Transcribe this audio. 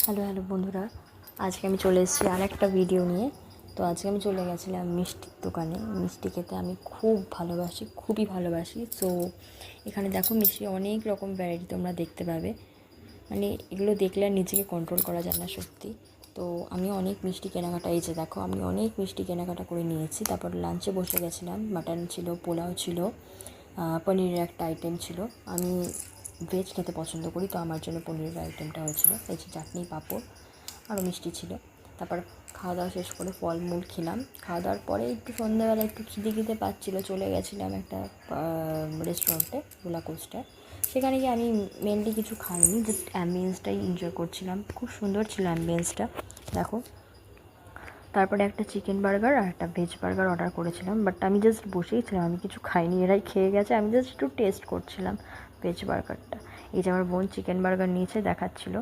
Hello hello বন্ধুরা, আজকে আমি চলে এসেছি আর একটা ভিডিও নিয়ে। তো আজকে আমি চলে গেছিলাম মিষ্টির দোকানে। মিষ্টি খেতে আমি খুব ভালোবাসি, খুবই ভালোবাসি। সো এখানে দেখো মিষ্টি অনেক রকম ভ্যারাইটি তোমরা দেখতে পাবে। মানে এগুলো দেখলে আর নিজেকে কন্ট্রোল করা যায় না সত্যি। তো আমি অনেক মিষ্টি কেনাকাটা, এই যে দেখো আমি অনেক মিষ্টি কেনাকাটা করে নিয়েছি। তারপর লাঞ্চে বসে গেছিলাম, মাটন ছিল, পোলাও ছিল, পনিরের একটা আইটেম ছিল। আমি ভেজ খেতে পছন্দ করি, তো আমার জন্য পনিরের আইটেমটা হয়েছিল। এই যে চাটনি, পাঁপড়, আরও মিষ্টি ছিল। তারপর খাওয়া দাওয়া শেষ করে ফলমূল খেলাম। খাওয়া দাওয়ার পরে একটু সন্ধ্যাবেলা একটু খিদে পাচ্ছিলো, চলে গেছিলাম একটা রেস্টুরেন্টে, রোলা কোস্টার। সেখানে গিয়ে আমি মেনলি কিছু খাইনি, জাস্ট অ্যাম্বিয়েন্সটাই এনজয় করছিলাম। খুব সুন্দর ছিল অ্যাম্বিয়েন্সটা, দেখো। তারপরে একটা চিকেন বার্গার আর একটা ভেজ বার্গার অর্ডার করেছিলাম, বাট আমি জাস্ট বসেই ছিলাম, আমি কিছু খাইনি, এরাই খেয়ে গেছে। আমি জাস্ট একটু টেস্ট করছিলাম ভেজ বার্গারটা। এই যে আমার বোন চিকেন বার্গার নিয়েছে, দেখাচ্ছিলো।